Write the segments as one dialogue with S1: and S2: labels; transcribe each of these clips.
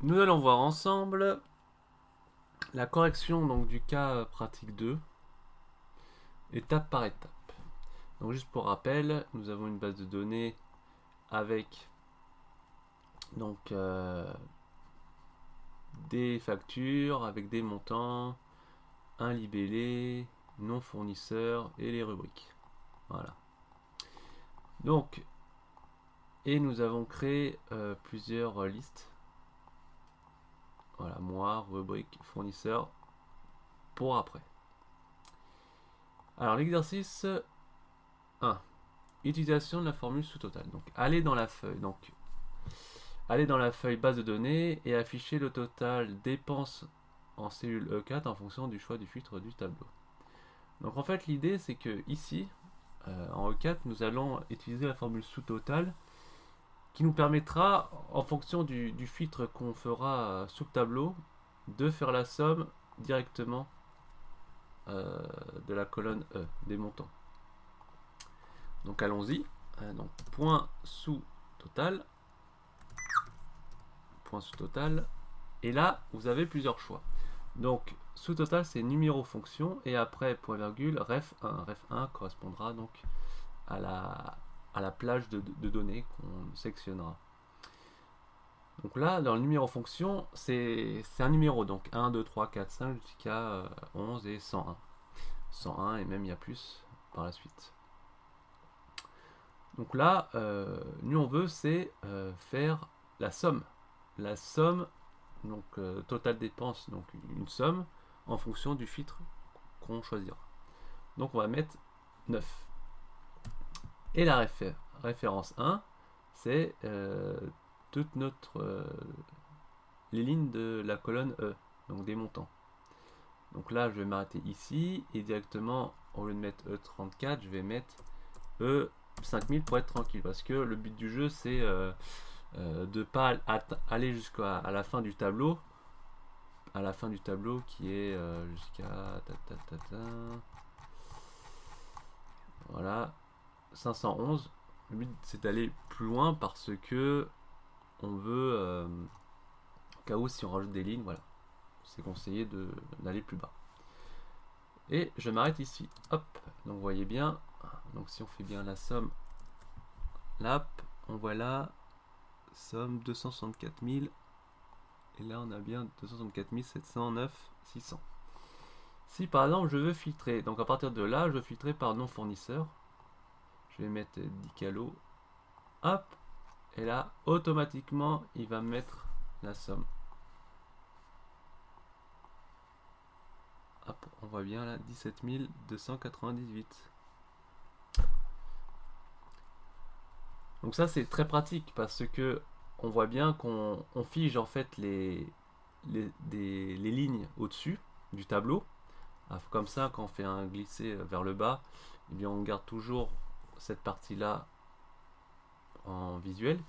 S1: Nous allons voir ensemble la correction donc, du cas pratique 2, étape par étape. Donc juste pour rappel, nous avons une base de données avec donc des factures, avec des montants, un libellé, non fournisseur et les rubriques. Voilà. Donc, et nous avons créé plusieurs listes. Voilà, mois, rubrique, fournisseur, pour après. Alors l'exercice 1. Utilisation de la formule sous-totale. Donc allez dans la feuille. Donc allez dans la feuille base de données et affichez le total dépenses en cellule E4 en fonction du choix du filtre du tableau. Donc en fait l'idée c'est que ici en E4 nous allons utiliser la formule sous-totale qui nous permettra en fonction du filtre qu'on fera sous le tableau de faire la somme directement de la colonne E, des montants. Donc allons-y. Donc point sous total. Point sous total. Et là, vous avez plusieurs choix. Donc sous total, c'est numéro fonction. Et après, point virgule, ref1. Ref1 correspondra donc à la plage de données qu'on sectionnera. Donc là, dans le numéro fonction, c'est un numéro. Donc 1, 2, 3, 4, 5 jusqu'à 11 et 101. 101 et même il y a plus par la suite. Donc là, nous on veut c'est faire la somme. La somme, donc total dépense, donc une somme en fonction du filtre qu'on choisira. Donc on va mettre 9. Et la référence 1, c'est toute les lignes de la colonne E, donc des montants. Donc là, je vais m'arrêter ici et directement, au lieu de mettre E34, je vais mettre E5000 pour être tranquille. Parce que le but du jeu, c'est de ne pas aller jusqu'à la fin du tableau. À la fin du tableau qui est jusqu'à... Voilà, 511. Le but, c'est d'aller plus loin parce que on veut... au cas où, si on rajoute des lignes, voilà. C'est conseillé d'aller plus bas. Et je m'arrête ici. Hop. Donc vous voyez bien. Donc si on fait bien la somme, là, on voit là, somme 264 000. Et là on a bien 264 709 600. Si par exemple je veux filtrer, donc à partir de là, je veux filtrer par non fournisseur. Je vais mettre 10 calo. Hop. Et là, automatiquement, il va mettre la somme. Hop, on voit bien là, 17 298. Donc ça c'est très pratique parce que on voit bien qu'on fige en fait les lignes au-dessus du tableau. Comme ça, quand on fait un glisser vers le bas, eh bien on garde toujours cette partie-là en visuel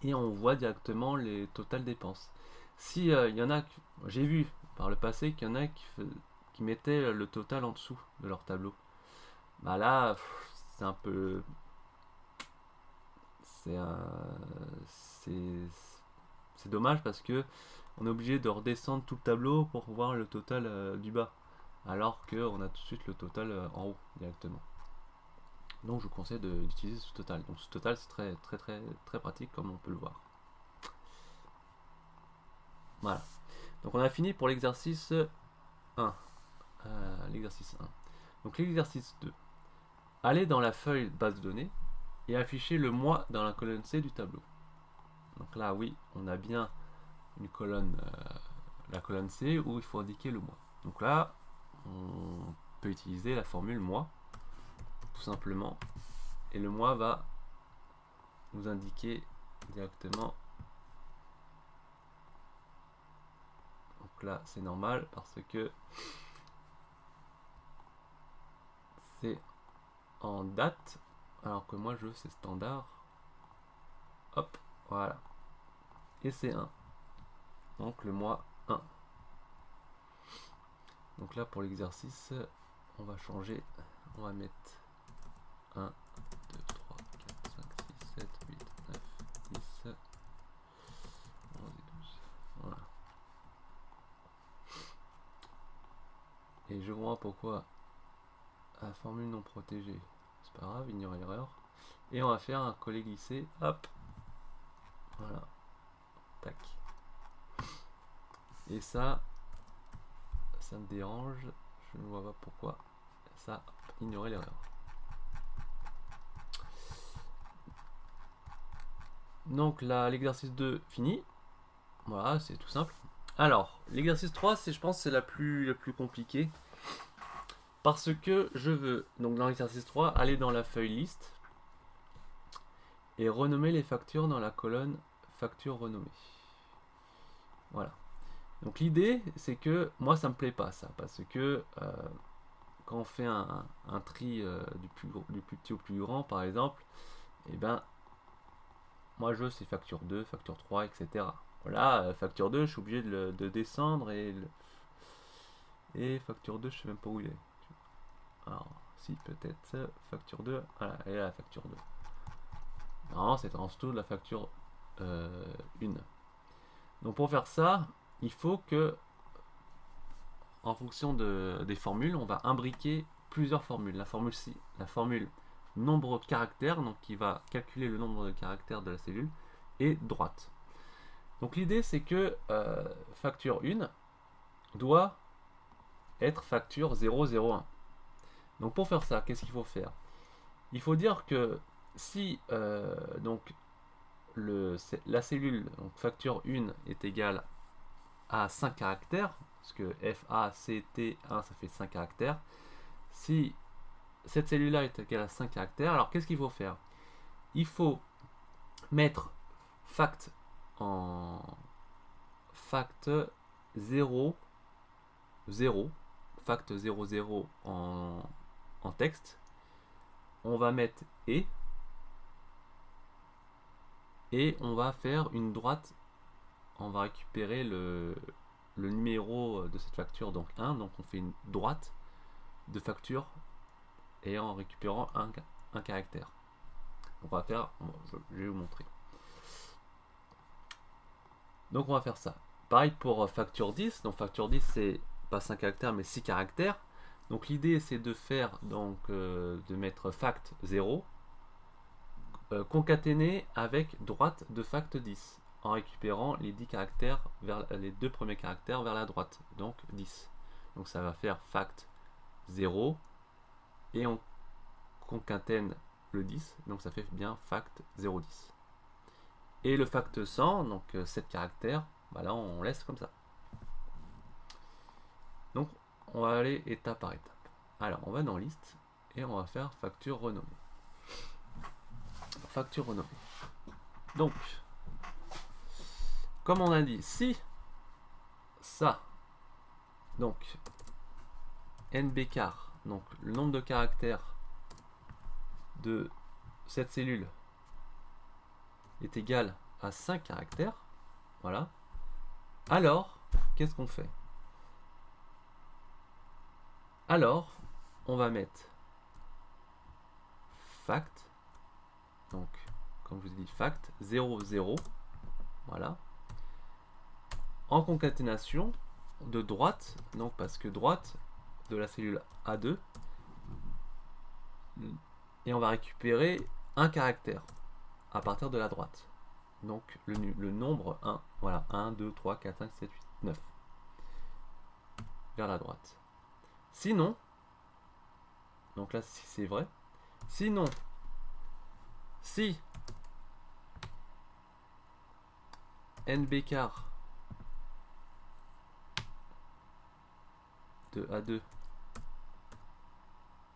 S1: et on voit directement les totales dépenses. Si il y en a, j'ai vu par le passé qu'il y en a qui mettaient le total en dessous de leur tableau. Bah là, c'est un peu c'est c'est dommage parce que on est obligé de redescendre tout le tableau pour voir le total du bas, alors qu'on a tout de suite le total en haut directement. Donc je vous conseille d'utiliser ce total. Donc ce total c'est très pratique comme on peut le voir. Voilà. Donc on a fini pour l'exercice 1. L'exercice 1. Donc l'exercice 2. Allez dans la feuille base de données et affichez le mois dans la colonne C du tableau. Donc là oui, on a bien une colonne, la colonne C où il faut indiquer le mois. Donc là, on peut utiliser la formule mois, tout simplement, et le mois va nous indiquer directement. Donc là, c'est normal parce que c'est en date, alors que moi je veux c'est standard. Hop, voilà. Et c'est 1. Donc le mois 1. Donc là pour l'exercice, on va changer, on va mettre 1, 2, 3, 4, 5, 6, 7, 8, 9, 10, 11 et 12. Et je vois pourquoi la formule non protégée. C'est pas grave, ignorer l'erreur. Et on va faire un coller-glisser. Hop. Voilà. Tac. Et ça me dérange. Je ne vois pas pourquoi. Ça, ignorer l'erreur. Donc là, l'exercice 2 fini. Voilà, c'est tout simple. Alors, l'exercice 3, je pense, c'est la plus compliquée. Parce que je veux, donc dans l'exercice 3, aller dans la feuille liste et renommer les factures dans la colonne facture renommée. Voilà. Donc l'idée, c'est que moi, ça me plaît pas ça, parce que quand on fait un tri du plus petit au plus grand, par exemple, et ben, moi je veux c'est facture 2, facture 3, etc. Voilà, facture 2, je suis obligé de descendre et facture 2, je sais même pas où il est. Alors, si, peut-être, facture 2, voilà, elle est là, la facture 2. Non, c'est en dessous de la facture 1. Donc pour faire ça, il faut que, en fonction des formules, on va imbriquer plusieurs formules. La formule nombre caractère, donc qui va calculer le nombre de caractères de la cellule, et droite. Donc l'idée c'est que facture 1 doit être facture 001. Donc pour faire ça, qu'est-ce qu'il faut faire? Il faut dire que si donc la cellule donc facture 1 est égale à 5 caractères, parce que FACT1 ça fait 5 caractères, si cette cellule-là est égale à 5 caractères, alors qu'est-ce qu'il faut faire? Il faut mettre fact en fact 0, 0, fact 00 en texte. On va mettre et on va faire une droite. On va récupérer le numéro de cette facture, donc 1, donc on fait une droite de facture et en récupérant un caractère. On va faire, je vais vous montrer. Donc on va faire ça. Pareil pour facture 10. Donc facture 10 c'est pas 5 caractères mais 6 caractères. Donc l'idée c'est de faire donc de mettre fact 0 concaténé avec droite de fact 10 en récupérant les 10 caractères vers les deux premiers caractères vers la droite, donc 10. Donc ça va faire fact 0 et on concatène le 10, donc ça fait bien fact 010. Et le fact 100, donc 7 caractères, bah là on laisse comme ça. Donc on va aller étape par étape. Alors on va dans liste et on va faire facture renommée. Facture renommée. Donc, comme on a dit, si ça, donc nbcar, donc le nombre de caractères de cette cellule est égal à 5 caractères, voilà, alors qu'est-ce qu'on fait? Alors on va mettre fact, donc comme je vous ai dit fact 00, voilà, en concaténation de droite, donc parce que droite de la cellule A2, et on va récupérer un caractère à partir de la droite. Donc le nombre 1, voilà, 1, 2, 3, 4, 5, 7, 8, 9, vers la droite. Sinon, donc là si c'est vrai, sinon, si nbcar de A2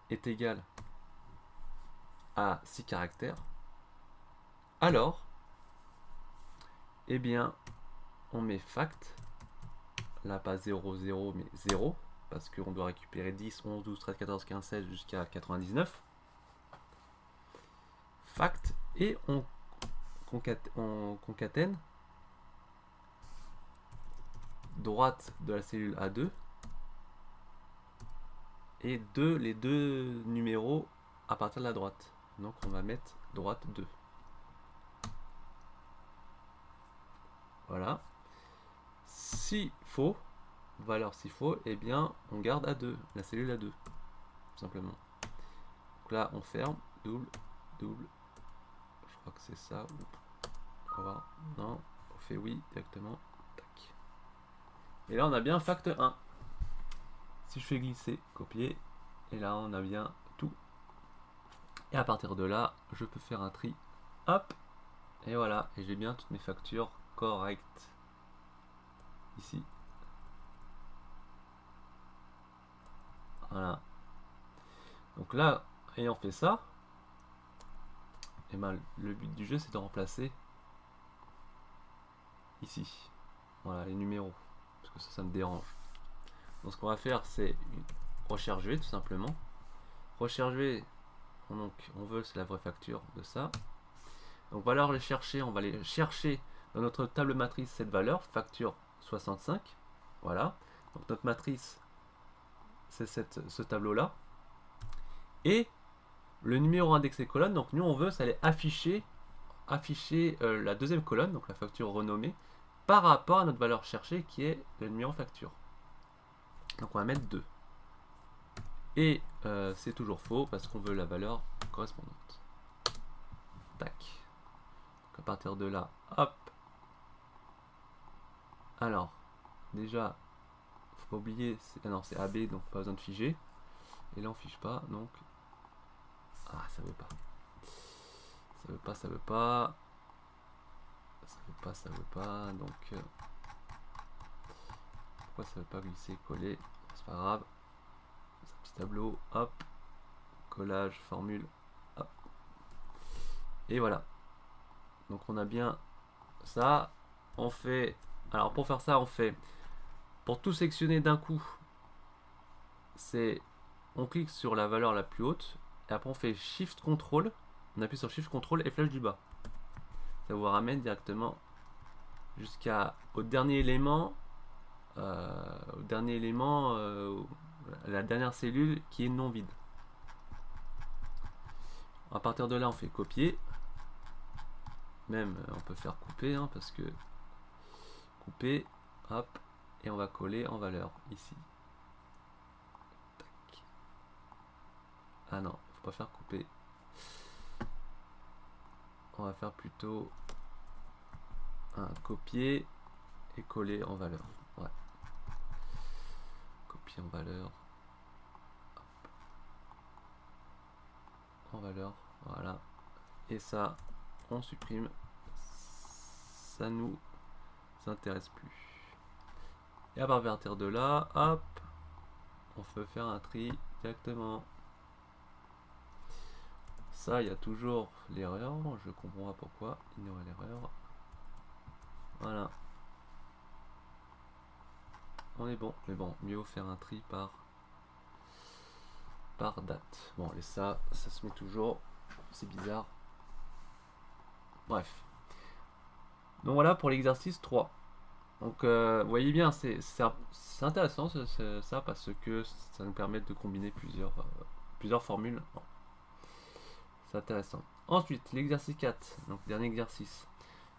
S1: est égal à 6 caractères, alors, eh bien, on met fact, là pas 0, 0, mais 0, parce qu'on doit récupérer 10, 11, 12, 13, 14, 15, 16 jusqu'à 99. Fact, et on concatène droite de la cellule A2 et les deux numéros à partir de la droite. Donc on va mettre droite 2. Voilà. Si faux, valeur s'il faut, et bien on garde à 2, la cellule à 2, tout simplement. Donc là on ferme, double, double, je crois que c'est ça, on va voir, non, on fait oui directement, tac. Et là on a bien fact 1. Si je fais glisser, copier, et là on a bien tout. Et à partir de là, je peux faire un tri, hop, et voilà, et j'ai bien toutes mes factures correctes. Ici. Voilà. Donc là, ayant fait ça, et ben, le but du jeu c'est de remplacer ici. Voilà, les numéros. Parce que ça me dérange. Donc ce qu'on va faire c'est une recherche V tout simplement. Recherche V, donc on veut c'est la vraie facture de ça. Donc on va aller chercher, on va aller chercher dans notre table matrice cette valeur, facture 65. Voilà. Donc notre matrice c'est ce tableau là. Et le numéro indexé colonne, donc nous on veut ça aller afficher la deuxième colonne, donc la facture renommée, par rapport à notre valeur cherchée qui est le numéro facture. Donc on va mettre 2. Et c'est toujours faux parce qu'on veut la valeur correspondante. Tac. Donc à partir de là, hop. Alors, déjà, faut pas oublier, c'est AB, donc pas besoin de figer. Et là on fiche pas, donc... Ah, ça veut pas. Ça veut pas, ça veut pas. Ça veut pas, ça veut pas, donc... pourquoi ça veut pas glisser, coller? C'est pas grave. C'est un petit tableau, hop. Collage, formule, hop. Et voilà. Donc on a bien ça. On fait... Alors pour faire ça, on fait... Pour tout sectionner d'un coup, c'est... On clique sur la valeur la plus haute. Et après on fait Shift Control. On appuie sur Shift Control et flèche du bas. Ça vous ramène directement jusqu'au dernier élément. La dernière cellule qui est non vide. À partir de là, on fait copier. Même, on peut faire couper, hein, parce que couper, hop, et on va coller en valeur ici. Tac. Ah non, faut pas faire couper. On va faire plutôt un copier et coller en valeur. Ouais. Copier en valeur. Hop. En valeur, voilà. Et ça, on supprime. Ça nous intéresse plus. Et à partir de là, hop, on peut faire un tri directement. Ça, il y a toujours l'erreur. Je comprends pas pourquoi. Ignorer l'erreur. Voilà. On est bon. Mais bon, mieux vaut faire un tri par date. Bon, et ça se met toujours. C'est bizarre. Bref. Donc voilà pour l'exercice 3. Donc vous voyez bien, c'est intéressant ça parce que ça nous permet de combiner plusieurs formules. Bon. C'est intéressant. Ensuite, l'exercice 4, donc dernier exercice.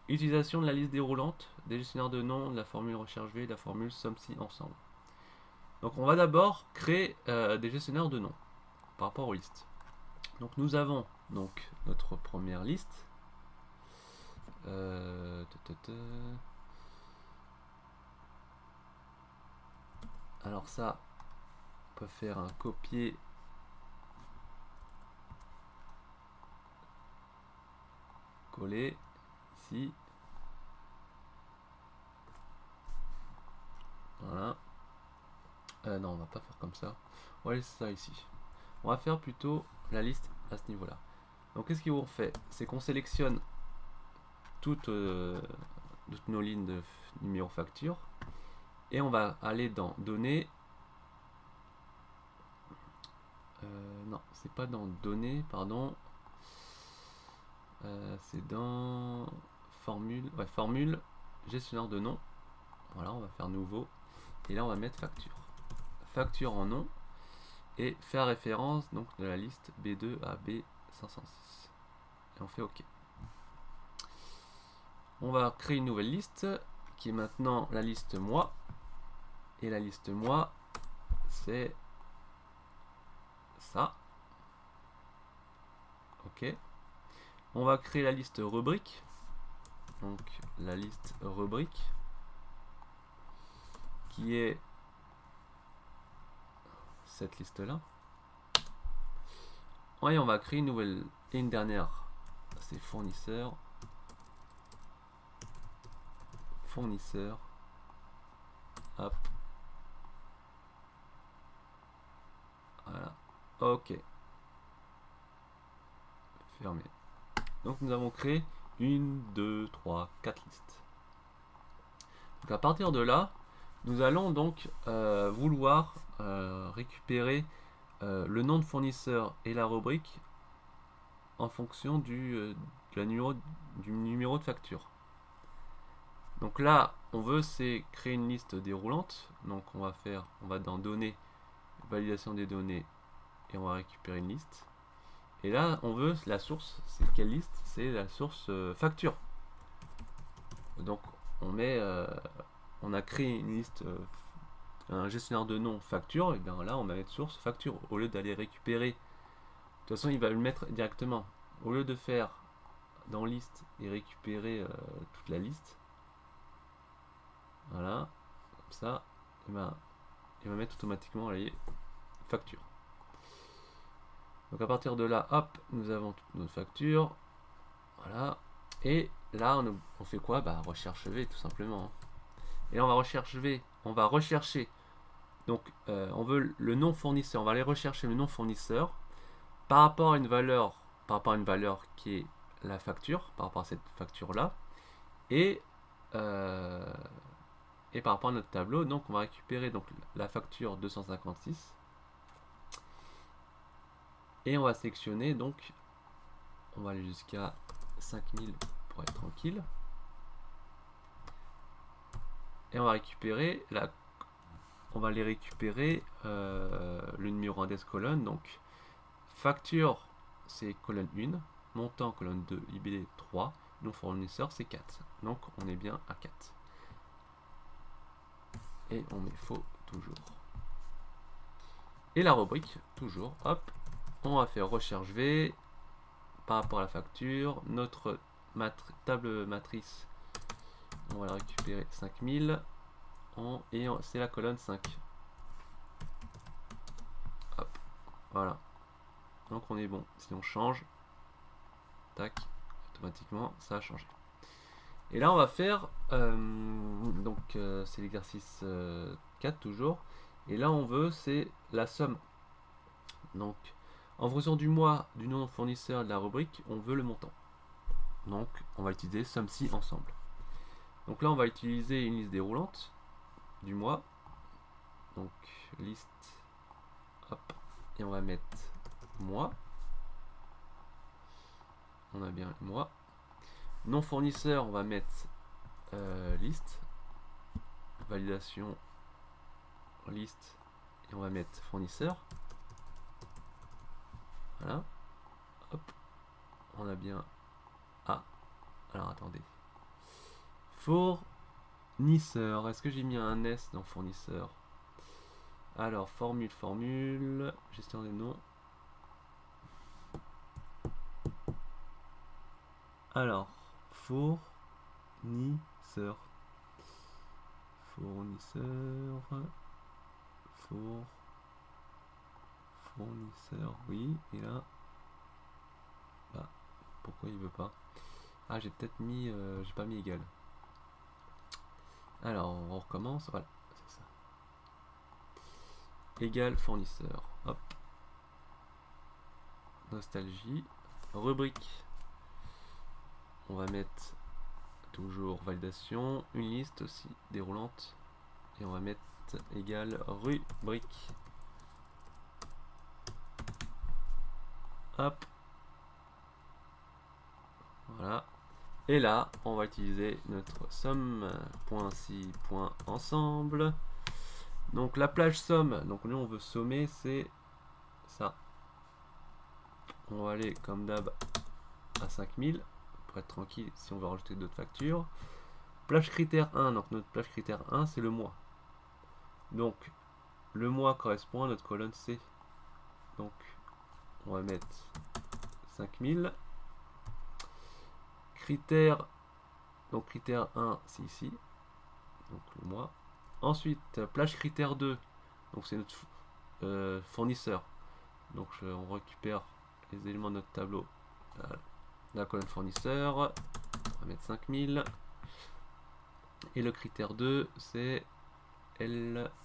S1: Utilisation de la liste déroulante, des gestionnaires de noms, de la formule recherche V, de la formule somme si ensemble. Donc on va d'abord créer des gestionnaires de noms par rapport aux listes. Donc nous avons donc notre première liste. Alors ça, on peut faire un copier coller ici. Voilà. Non, on va pas faire comme ça. On va laisser ça ici. On va faire plutôt la liste à ce niveau-là. Donc qu'est-ce qu'on fait? C'est qu'on sélectionne toutes nos lignes de numéro facture et on va aller dans données. Non, c'est pas dans données, pardon. C'est dans formule. Ouais, formule, gestionnaire de nom. Voilà, on va faire nouveau. Et là, on va mettre facture. Facture en nom. Et faire référence donc de la liste B2 à B506. Et on fait OK. On va créer une nouvelle liste qui est maintenant la liste moi. Et la liste mois, c'est ça. Ok. On va créer la liste rubrique. Donc la liste rubrique qui est cette liste là. Et on va créer une nouvelle et une dernière. C'est fournisseur. Fournisseur. Hop. Voilà. Ok. Fermé. Donc nous avons créé 1, 2, 3, 4 listes. Donc à partir de là, nous allons donc vouloir récupérer le nom de fournisseur et la rubrique en fonction du numéro de facture. Donc là, on veut c'est créer une liste déroulante. Donc on va dans données, validation des données, et on va récupérer une liste. Et là, on veut la source. C'est quelle liste? C'est la source facture. Donc on a créé une liste, un gestionnaire de nom facture. Et bien là, on va mettre source facture au lieu d'aller récupérer. De toute façon, il va le mettre directement. Au lieu de faire dans liste et récupérer toute la liste. Voilà, comme ça, il va mettre automatiquement la facture. Donc à partir de là, hop, nous avons toutes nos factures. Voilà. Et là, on fait quoi? Bah, recherche V tout simplement. Et là, on va rechercher. Donc, on veut le nom fournisseur. On va aller rechercher le nom fournisseur par rapport à une valeur, qui est la facture, par rapport à cette facture-là. Et par rapport à notre tableau, donc on va récupérer donc la facture 256 et on va sélectionner, donc on va aller jusqu'à 5000 pour être tranquille, et on va récupérer aller récupérer le numéro index colonne. Donc facture c'est colonne 1, montant colonne 2, libellé 3, non fournisseur c'est 4, donc on est bien à 4. Et on met faux toujours. Et la rubrique, toujours, hop, on va faire recherche V par rapport à la facture. Notre table matrice, on va la récupérer 5000 et c'est la colonne 5. Hop, voilà. Donc on est bon. Si on change, tac, automatiquement ça a changé. Et là on va faire c'est l'exercice 4 toujours. Et là on veut c'est la somme. Donc en fonction du mois, du nom de fournisseur de la rubrique, on veut le montant. Donc on va utiliser somme-ci ensemble. Donc là on va utiliser une liste déroulante du mois. Donc liste, hop, et on va mettre mois. On a bien mois. Nom fournisseur, on va mettre liste, validation liste, et on va mettre fournisseur. Voilà. Hop. On a bien. Ah. Alors attendez. Fournisseur. Est-ce que j'ai mis un S dans fournisseur? Alors, formule. Gestion des noms. Alors, fournisseur. Fournisseur, oui. Et là, bah, pourquoi il veut pas? Ah, j'ai peut-être mis, j'ai pas mis égal. Alors, on recommence. Voilà, c'est ça. Égal fournisseur. Hop. Nostalgie. Rubrique. On va mettre toujours validation. Une liste aussi déroulante. Et on va mettre égal rubrique. Hop. Voilà. Et là, on va utiliser notre somme.si.ensemble. Donc la plage somme, donc nous on veut sommer, c'est ça. On va aller comme d'hab à 5000 pour être tranquille si on veut rajouter d'autres factures. Plage critère 1, donc notre plage critère 1 c'est le mois. Donc, le mois correspond à notre colonne C. Donc, on va mettre 5000. Critère, donc critère 1, c'est ici. Donc, le mois. Ensuite, plage critère 2. Donc, c'est notre fournisseur. Donc, on récupère les éléments de notre tableau. La colonne fournisseur. On va mettre 5000. Et le critère 2, c'est L6.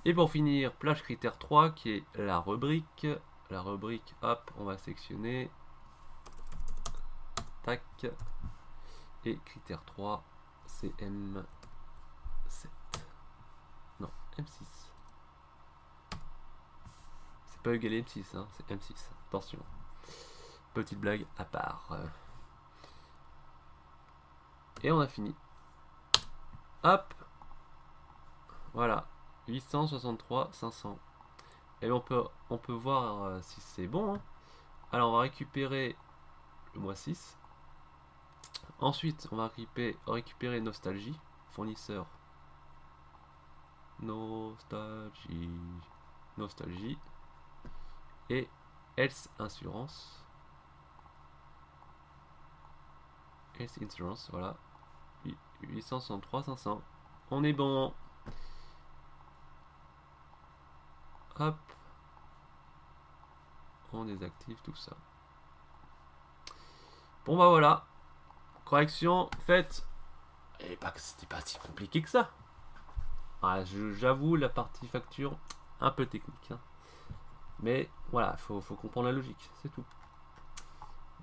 S1: Et pour finir, plage critère 3 qui est la rubrique. La rubrique, hop, on va sélectionner. Tac. Et critère 3, c'est M7. Non, M6. C'est pas égal à M6, hein, c'est M6. Attention. Petite blague à part. Et on a fini. Hop. Voilà. 863, 500. Et on peut voir si c'est bon. Hein. Alors on va récupérer le mois 6. Ensuite, on va récupérer Nostalgie, fournisseur. Nostalgie. Et Else Insurance. Else Insurance, voilà. 863, 500. On est bon. Hop. On désactive tout ça. Bon bah voilà. Correction faite. Et bah c'était pas si compliqué que ça. Ah, j'avoue la partie facture un peu technique. Hein. Mais voilà, faut comprendre la logique, c'est tout.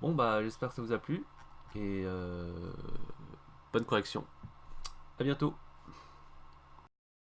S1: Bon bah j'espère que ça vous a plu. Et bonne correction. À bientôt.